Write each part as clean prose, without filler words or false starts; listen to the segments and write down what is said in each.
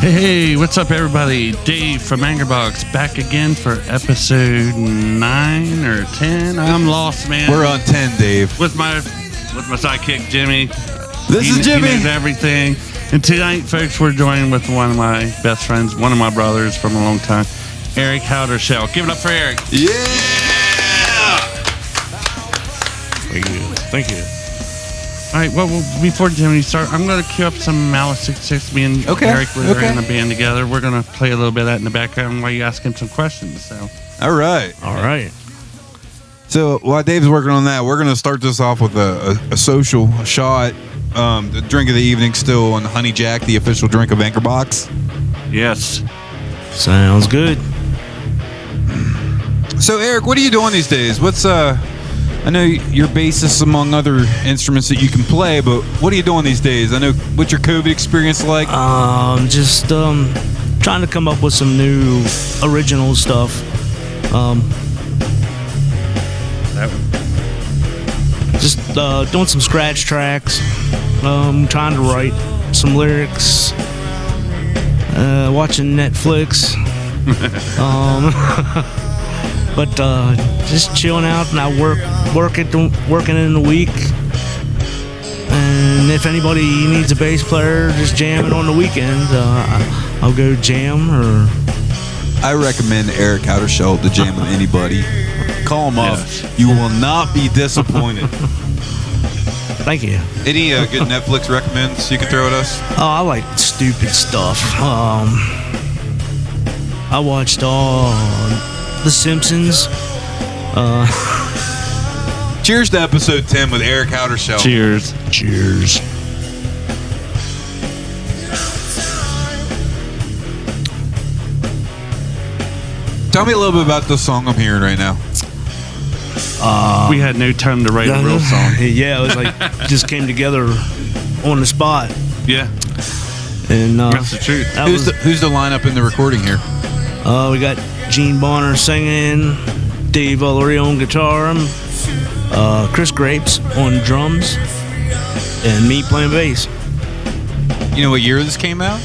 Hey, what's up, everybody? Dave from Angerbox back again for episode 9 or 10. I'm lost, man. We're on 10, Dave. With my sidekick, Jimmy. This is Jimmy. He knows everything. And tonight, folks, we're joined with one of my best friends, one of my brothers from a long time, Eric HOUDERSHELT. Give it up for Eric. Yeah! Thank you. All right, well, before Jimmy starts, I'm going to cue up some Malice 66. Me and Eric were in a band together. We're going to play a little bit of that in the background while you ask him some questions. So, All right. So while Dave's working on that, we're going to start this off with a social shot. The drink of the evening still on Honey Jack, the official drink of Angerbox. Yes. Sounds good. So, Eric, what are you doing these days? I know you're bassist among other instruments that you can play, but what are you doing these days? I know, what's your COVID experience like? Just trying to come up with some new original stuff. Just doing some scratch tracks. Trying to write some lyrics. Watching Netflix. But just chilling out, and I working in the week. And if anybody needs a bass player, just jamming on the weekend, I'll go jam. Or I recommend Eric HOUDERSHELT to jam with anybody. Call him up. You will not be disappointed. Thank you. Any good Netflix recommends you can throw at us? Oh, I like stupid stuff. I watched all The Simpsons. Cheers to episode 10 with Eric HOUDERSHELT. Cheers. Tell me a little bit about the song I'm hearing right now. We had no time to write a real song. Yeah, it was like just came together on the spot. Yeah. And that's the truth. Who's the lineup in the recording here? We got Gene Bonner singing, Dave Ullery on guitar, Chris Grapes on drums, and me playing bass. You know what year this came out?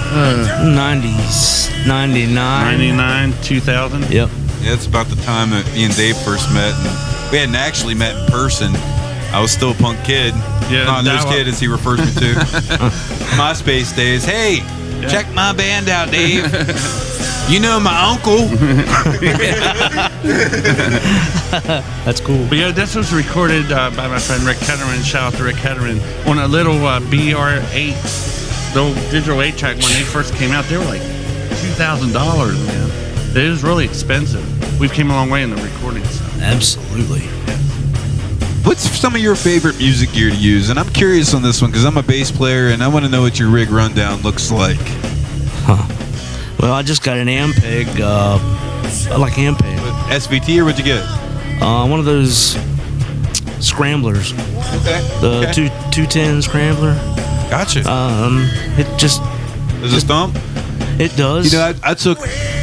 90s, 99, 2000. Yep. Yeah, it's about the time that me and Dave first met, and we hadn't actually met in person. I was still a punk kid. Yeah, not those kid as he refers me to. MySpace days. Hey, check my band out, Dave. You know my uncle. That's cool. But yeah, this was recorded by my friend Rick Ketterman. Shout out to Rick Ketterman on a little BR8, the digital 8-track. When they first came out, they were like $2,000, man. It is really expensive. We've came a long way in the recording stuff. Absolutely. What's some of your favorite music gear to use? And I'm curious on this one because I'm a bass player and I want to know what your rig rundown looks like. Well, I just got an Ampeg. I like Ampeg. SVT or what'd you get? One of those scramblers. Okay. The 210 scrambler. Gotcha. It just... Does it thump? It does. You know, I took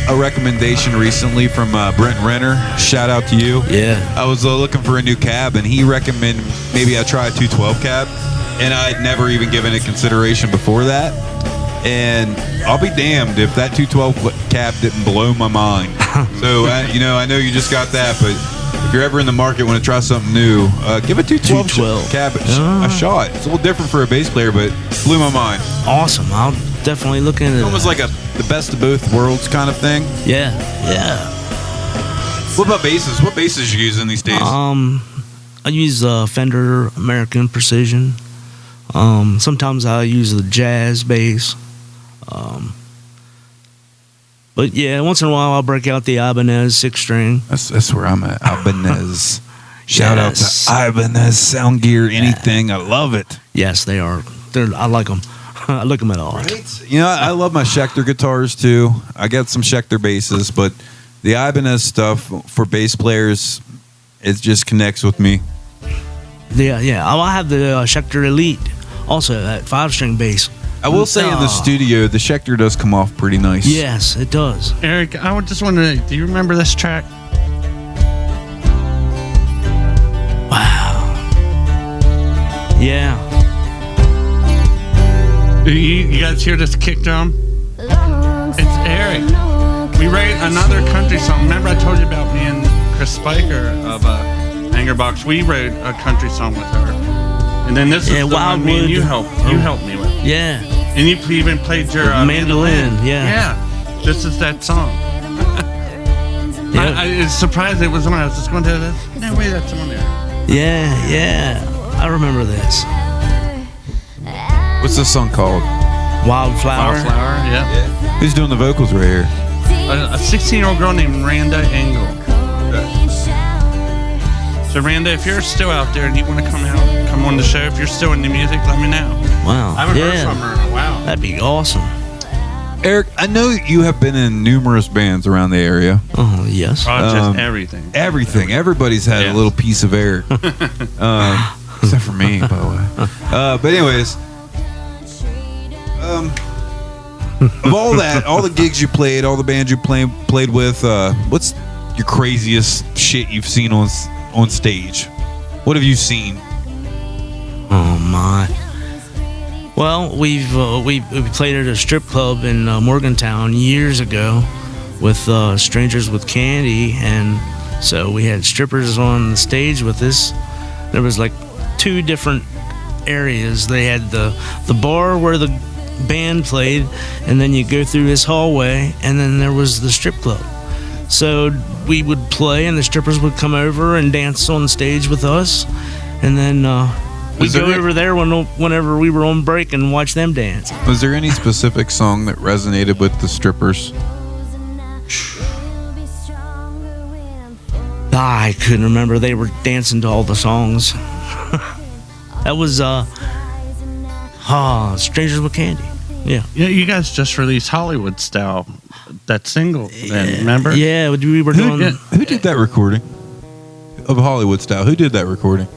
a recommendation recently from Brent Renner. Shout out to you. Yeah. I was looking for a new cab, and he recommended maybe I try a 212 cab, and I'd never even given it consideration before that. And I'll be damned if that 212 cab didn't blow my mind. So, I know you just got that, but if you're ever in the market, want to try something new, give a 212 cab a shot. It's a little different for a bass player, but blew my mind. Awesome. I'll definitely look into it. Almost like the best of both worlds kind of thing. Yeah. What about basses? What basses you using these days? I use Fender American Precision. Sometimes I use the jazz bass. But yeah, once in a while I'll break out the Ibanez 6-string. That's where I'm at. Ibanez. Shout out to Ibanez sound gear, anything. I love it. Yes, they are. I like them. I look them at all. Right? You know, I love my Schecter guitars too. I got some Schecter basses, but the Ibanez stuff for bass players, it just connects with me. Yeah. I have the Schecter Elite, also that 5-string bass. I will say in the studio, the Schecter does come off pretty nice. Yes, it does. Eric, I would just wonder, do you remember this track? Wow. Yeah. You guys hear this kick drum? It's Eric. We wrote another country song. Remember I told you about me and Chris Spiker of Angerbox? We wrote a country song with her. And then this is the one me and you helped me with. Yeah. And you even played your mandolin. Yeah. Yeah. This is that song. I was surprised it was on. I was just going to this. No way that's on there. Yeah. I remember this. What's this song called? Wildflower. Wildflower, yeah. Who's doing the vocals right here? A 16-year-old girl named Randa Engel. So Randa, if you're still out there and you want to come on the show, if you're still into music, let me know. Wow. I haven't heard from her in a while. That'd be awesome. Eric, I know you have been in numerous bands around the area. Oh, yes. Just everything. Everything. Everybody's had a little piece of Eric. Except for me, by the way. But anyways, of all that, all the gigs you played, all the bands you played with, what's your craziest shit you've seen on stage? What have you seen? Oh my! Well, we played at a strip club in Morgantown years ago with Strangers with Candy, and so we had strippers on the stage with us. There was like two different areas. They had the bar where the band played, and then you go through this hallway, and then there was the strip club. So we would play, and the strippers would come over and dance on stage with us, and then we'd go over there whenever we were on break and watch them dance. Was there any specific song that resonated with the strippers? I couldn't remember. They were dancing to all the songs. That was Strangers with Candy. Yeah. Yeah, you guys just released Hollywood Style, that single. Then remember? Yeah, we were doing. Who did that recording of Hollywood Style? Who did that recording?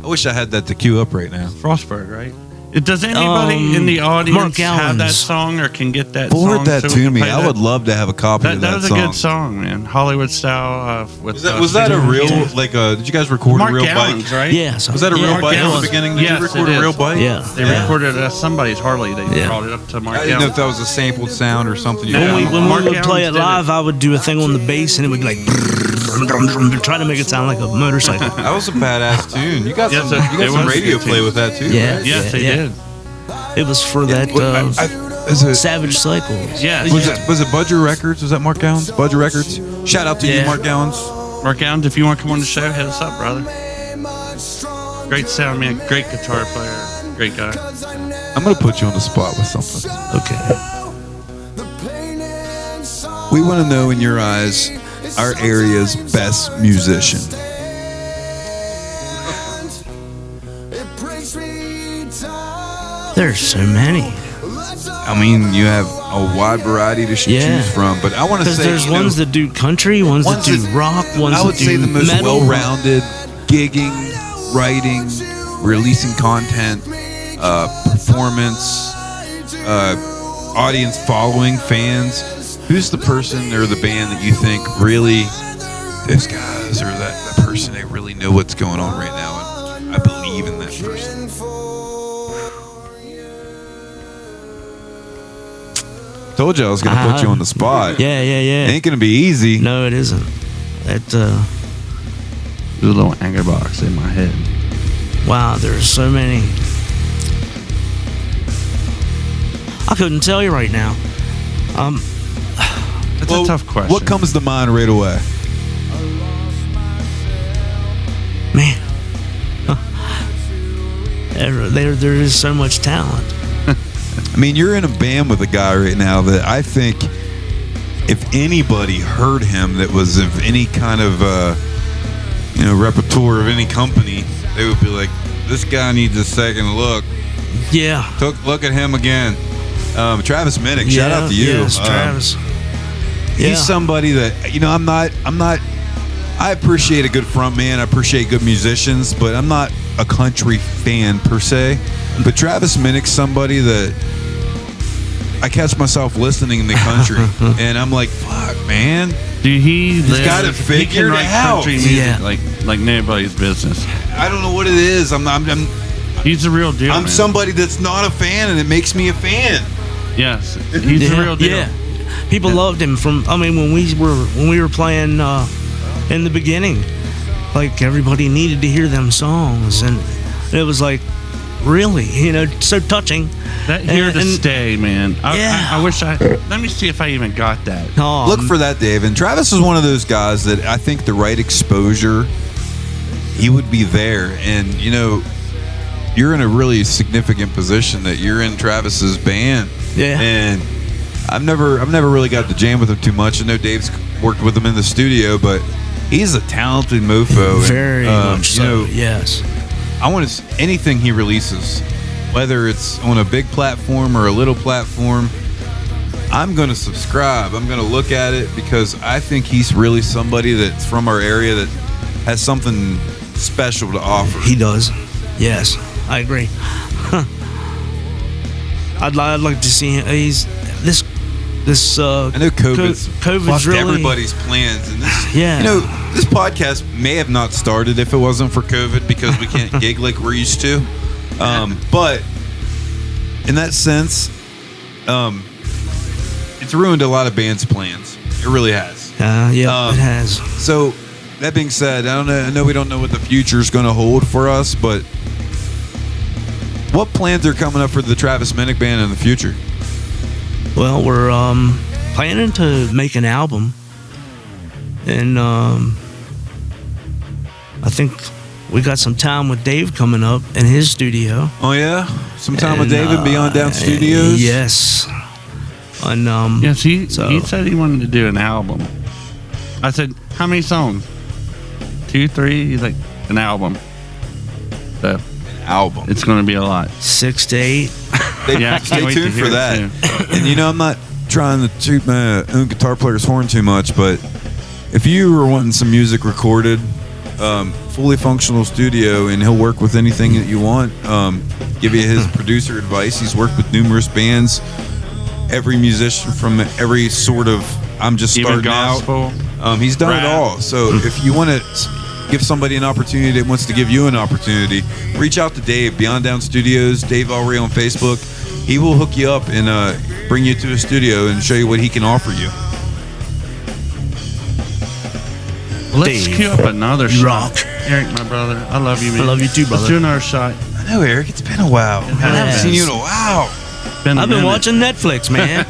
I wish I had that to queue up right now. Frostberg, right? Does anybody in the audience have that song or can get that song? Forward that to me. I would love to have a copy of that song. That was a good song, man. Hollywood Style. Was that a real, did you guys record Mark a real Gallons, bike? Right? Yes. Was that a real bike in the beginning? Did you record a real bike? Yeah. They recorded somebody's Harley. They brought it up to Mark I didn't know if that was a sampled sound or something. When we would play it live, I would do a thing on the bass, and it would be like try to make it sound like a motorcycle. That was a badass tune. You got some radio play with that too. Yeah. Right? Yes, they did. It was for that Savage Cycles. Yeah. Was it Budger Records? Was that Mark Gallons? Budger Records? Shout out to you, Mark Gallons. Mark Gallons, if you want to come on the show, hit us up, brother. Great sound man, great guitar player, great guy. I'm going to put you on the spot with something. Okay. We want to know, in your eyes, our area's best musician. There's so many. I mean, you have a wide variety to choose from, but I want to say there's ones that do country, ones that do rock, ones I would that do say the most metal. well-rounded, gigging, writing, releasing content, performance, audience following, fans. Who's the person or the band that you think really, those guys or that person, they really know what's going on right now, and I believe in that person? Told you I was going to put you on the spot. Yeah. It ain't going to be easy. No, it isn't. There's a little anger box in my head. Wow, there's so many. I couldn't tell you right now. That's a tough question. What comes to mind right away? Man. There is so much talent. I mean, you're in a band with a guy right now that I think if anybody heard him that was of any kind of, repertoire of any company, they would be like, this guy needs a second look. Yeah. Look at him again. Travis Minnick, shout out to you. Yes, Travis. He's somebody that, I appreciate a good front man. I appreciate good musicians, but I'm not a country fan per se. But Travis Minnick's somebody that I catch myself listening to country, and I'm like, fuck, man. Dude, he's got it figured out. Country music like nobody's business. I don't know what it is. I'm He's the real deal. I'm man. somebody that's not a fan, and it makes me a fan. Yes, he's the real deal. Yeah. People loved him from. I mean, when we were playing in the beginning, like everybody needed to hear them songs, and it was like really, so touching. That here to stay, man. I wish I. Let me see if I even got that. Look for that, Dave. And Travis is one of those guys that I think the right exposure, he would be there. And you're in a really significant position that you're in Travis's band. Yeah. And I've never really got to jam with him too much. I know Dave's worked with him in the studio, but he's a talented mofo. Very much so. Yes. I want to anything he releases, whether it's on a big platform or a little platform, I'm going to subscribe. I'm going to look at it because I think he's really somebody that's from our area that has something special to offer. He does. Yes, I agree. I'd like to see him. He's this. I know COVID's fucked really everybody's plans, and this, yeah. This podcast may have not started if it wasn't for COVID because we can't gig like we're used to. But in that sense, it's ruined a lot of bands' plans. It really has. It has. So that being said, I know we don't know what the future is going to hold for us, but what plans are coming up for the Travis Minnick Band in the future? Well, we're planning to make an album, and I think we got some time with Dave coming up in his studio. Oh yeah, some time with Dave and Beyond Down Studios. Yes, and yes, he said he wanted to do an album. I said, how many songs? 2, 3? He's like, an album. So album. It's going to be a lot. 6 to 8. Stay tuned for that. And I'm not trying to toot my own guitar player's horn too much, but if you were wanting some music recorded, fully functional studio, and he'll work with anything that you want. Give you his producer advice. He's worked with numerous bands, every musician from every sort of I'm just starting out. He's done it all. So if you want to give somebody an opportunity that wants to give you an opportunity, reach out to Dave, Beyond Down Studios, Dave Ellery on Facebook. He will hook you up and bring you to a studio and show you what he can offer you. Let's cue up another shot. Eric, my brother, I love you, man. I love you too, brother. Let's do another shot. I know, Eric. It's been a while. I haven't seen you in a while. I've been watching Netflix, man.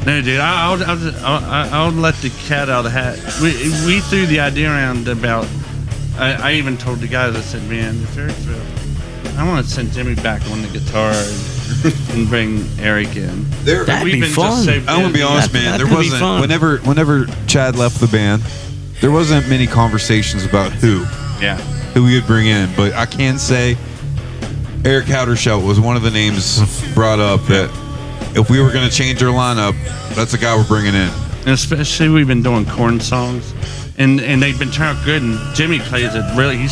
No, dude, I'll let the cat out of the hat. We threw the idea around about. I even told the guys, I said, man, if Eric's real, I want to send Jimmy back on the guitar and bring Eric in. That'd be fun. I want to be honest, man. There wasn't whenever Chad left the band, there wasn't many conversations about who we would bring in. But I can say Eric HOUDERSHELT was one of the names brought up that if we were going to change our lineup, that's the guy we're bringing in. And especially we've been doing corn songs, and they've been turning out good. And Jimmy plays it really. He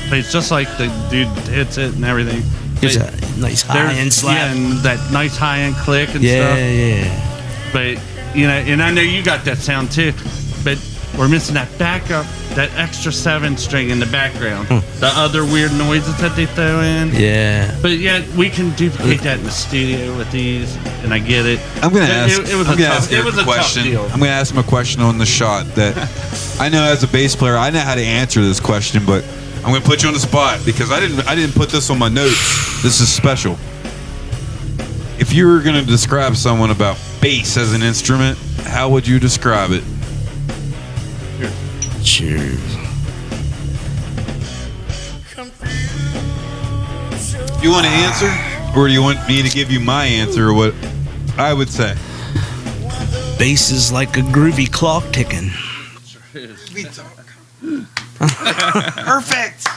plays just like the dude hits it and everything. It's a nice high-end slap. Yeah, and that nice high-end click and stuff. Yeah. But, and I know you got that sound too, but we're missing that backup, that extra 7 string in the background. The other weird noises that they throw in. Yeah. But yeah, we can duplicate that in the studio with these, and I get it. I'm going to ask It was a question. tough deal. I'm going to ask him a question on the shot that I know as a bass player, I know how to answer this question, but I'm going to put you on the spot because I didn't put this on my notes. This is special. If you were going to describe someone about bass as an instrument, how would you describe it? Cheers. Do you want to answer, or do you want me to give you my answer, or what I would say? Bass is like a groovy clock ticking. Perfect.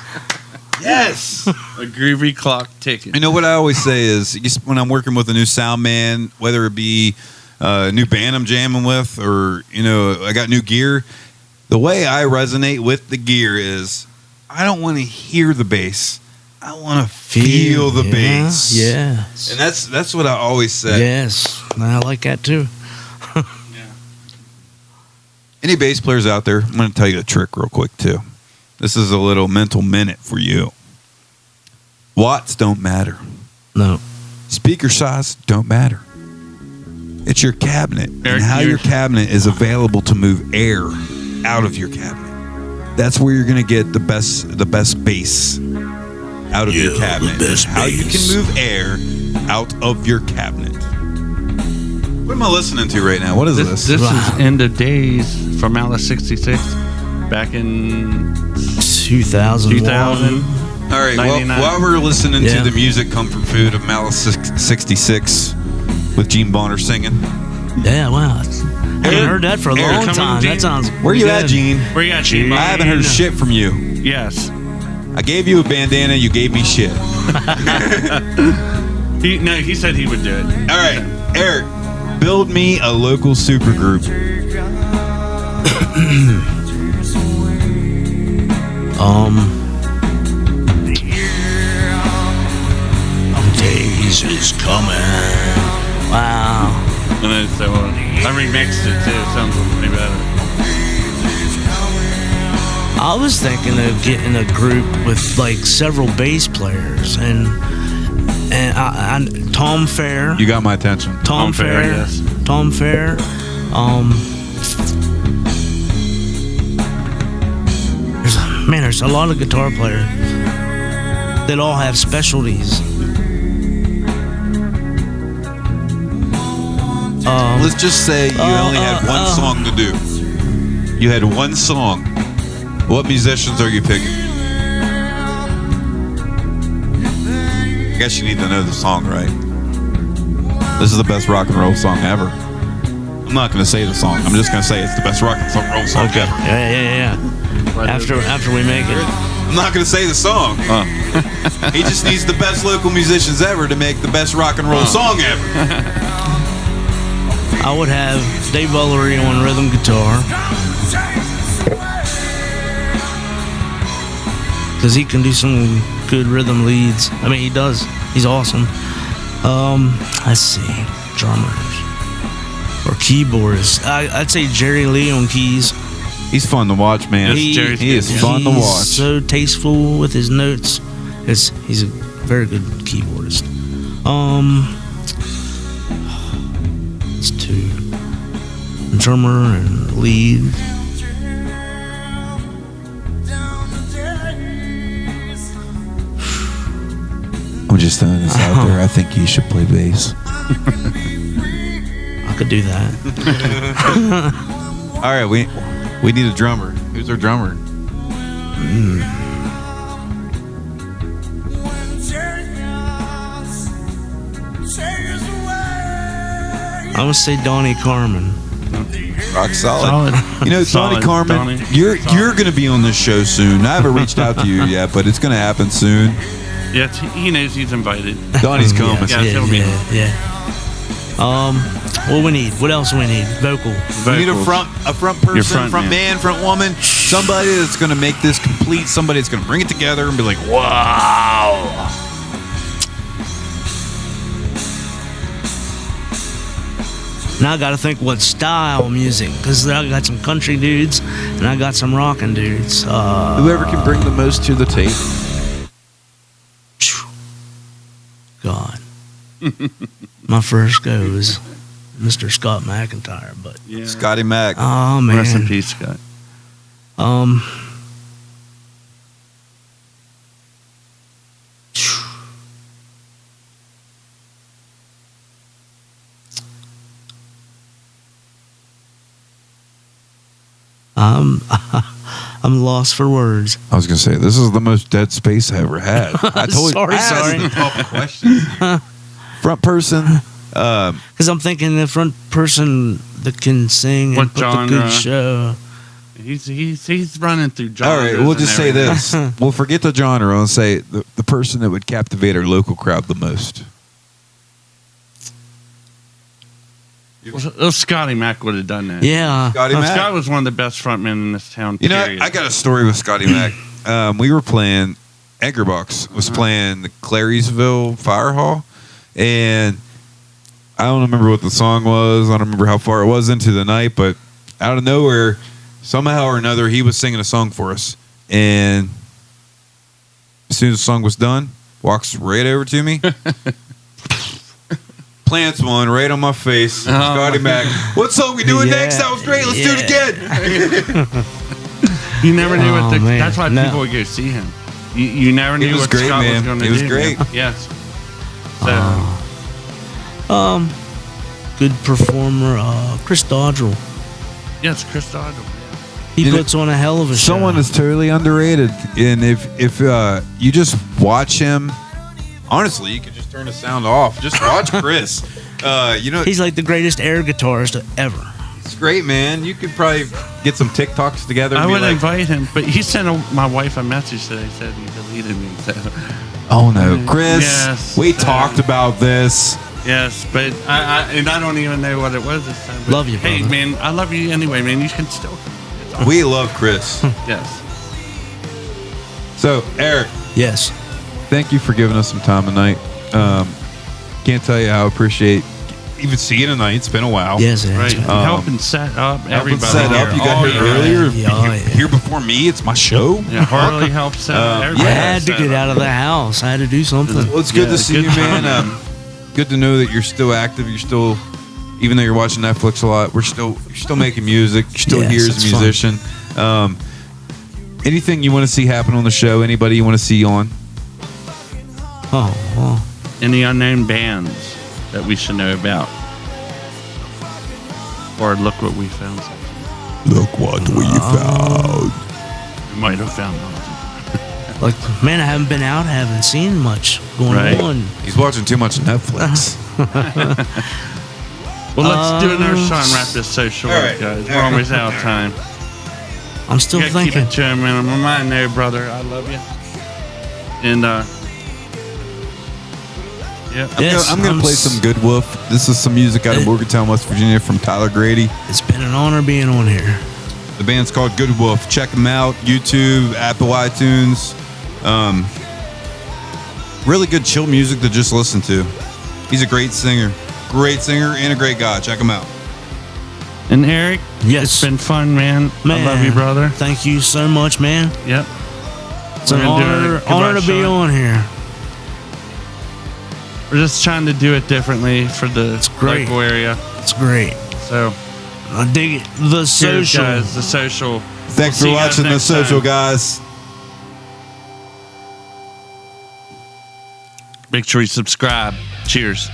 Yes. A groovy clock ticking. You know what I always say is when I'm working with a new sound man, whether it be a new band I'm jamming with, or I got new gear. The way I resonate with the gear is I don't want to hear the bass. I want to feel the bass. Yeah. And that's what I always say. Yes. I like that too. Any bass players out there, I'm going to tell you a trick real quick too. This is a little mental minute for you. Watts don't matter. No. Speaker size don't matter. It's your cabinet Eric, and how your cabinet is available to move air out of your cabinet. That's where you're going to get the best bass out of your cabinet. How you can move air out of your cabinet. What am I listening to right now? What is this? This is End of Days from Malice 66 back in 2000. 2000. All right, 99. while we're listening Yeah. to the music comfort food of Malice 66 with Gene Bonner singing. Yeah, wow. I haven't heard that for a long come time. on, Gene. That sounds Where you at, good. Gene? Where you at, Gene? I haven't heard shit from you. Yes. I gave you a bandana, you gave me shit. He said he would do it. All right, Eric, build me a local supergroup. Days is coming. Wow. And then so I remixed it too. It sounds way better. I was thinking of getting a group with like several bass players and Tom Fair. You got my attention. Tom Fair. Yes. Tom Fair. There's a lot of guitar players that all have specialties. Let's just say you only had one song to do. You had one song. What musicians are you picking? I guess you need to know the song, right? This is the best rock and roll song ever. I'm not going to say the song. I'm just going to say it's the best rock and roll song ever. Yeah. After we make it. I'm not going to say the song. He just needs the best local musicians ever to make the best rock and roll song ever. I would have Dave Bullery on rhythm guitar. Because he can do some good rhythm leads. I mean, he does. He's awesome. Let's see. Drummers. Or keyboardists. I'd say Jerry Lee on keys. He's fun to watch, man. He is fun to watch. He's so tasteful with his notes. He's a very good keyboardist. It's two. Drummer and lead. I'm just throwing this out there. I think you should play bass. I could do that. All right, we need a drummer. Who's our drummer? I would say Donnie Carmen. Rock solid. You know, Solid, Donnie Carmen, Donnie. you're going to be on this show soon. I haven't reached out to you yet, but it's going to happen soon. Yeah, he knows he's invited. Donnie's coming. Yeah, he'll be. Yeah. What we need? What else we need? Vocal. We need a front person, front front man, front woman, somebody that's going to make this complete, somebody that's going to bring it together and be like, wow. Now I got to think what style music, because I got some country dudes and I got some rockin' dudes. Whoever can bring the most to the table. God. My first go is Mr. Scott McIntyre, but Yeah. Scotty Mac. oh man. Rest in peace, Scott. I'm lost for words. I was going to say, this is the most dead space I ever had. I told Sorry, you. I asked sorry. the tough questions. Front person. Because I'm thinking the front person that can sing What and put genre? the good show. He's running through genres. All right, we'll just say everything. this. We'll forget the genre and say the person that would captivate our local crowd the most. Well, Scotty Mac would have done that. Yeah. Scotty Mac. Scott was one of the best frontmen in this town. You know, period. I got a story with Scotty Mac. We were playing, Anchorbox was playing the Clariesville Fire Hall, and I don't remember what the song was. I don't remember how far it was into the night, but out of nowhere, somehow or another, he was singing a song for us. And as soon as the song was done, walks right over to me, plants one right on my face. Scotty Mac, what song we doing next? That was great. Let's do it again. You never knew what the. man. That's why people would go see him. You never knew was what great, Scott man. was going to do. It was great. Man. Yes. So, Good performer, Chris Dodrell. yes, Chris Dodgel. He You know, puts on a hell of a show. Someone is totally underrated, and if you just watch him, honestly, you could just turn the sound off. Just watch Chris. He's like the greatest air guitarist ever. It's great, man. You could probably get some TikToks together. And I be would like, invite him, but he sent my wife a message today. Said he deleted me. So, oh no, Chris. Yes. We talked about this. yes, but I don't even know what it was this time. But Love you, hey, brother. man. I love you anyway, man. You can still. We love Chris. Yes. So, Eric, Yes. thank you for giving us some time tonight. Can't tell you how I appreciate even seeing tonight. It's been a while. Yes, it Right. has. Helping set up everybody. Set up. You got here here earlier. Yeah, Here before me. It's my show. Yeah, Harley helps set up I everybody. had to get out of the house. I had to do something. Well, it's good Yeah, to see good you, man. time. Good to know that you're still active. You're still, even though you're watching Netflix a lot, you're still making music. You're still Yes, here as it's a fun. musician. Anything you want to see happen on the show? Anybody you want to see on? Oh, well. Any unknown bands that we should know about? Or look what we found. Look what we found. We might have found nothing. Like, man, I haven't been out. I haven't seen much going Right. on. He's watching too much Netflix. Well, let's do another song and wrap this so short, all right. guys. All We're right. always out of time. I'm still You gotta keep thinking. it to a minimum. I know, brother. I love you. And, yeah. Yes, I'm gonna play some GOODWOLF. This is some music out of Morgantown, West Virginia, from Tyler Grady. It's been an honor being on here. The band's called GOODWOLF. Check them out. YouTube, Apple iTunes. Really good chill music to just listen to. He's a great singer and a great guy. Check him out. And Eric, Yes. it's been fun, man. Man, I love you, brother. Thank you so much, man. Yep. It's an honor to be on here. We're just trying to do it differently for the great. local area. It's great. So, I dig it. The cheers, social. guys. The social. Thanks We'll see for you guys watching The next Social, time. guys. Make sure you subscribe. Cheers.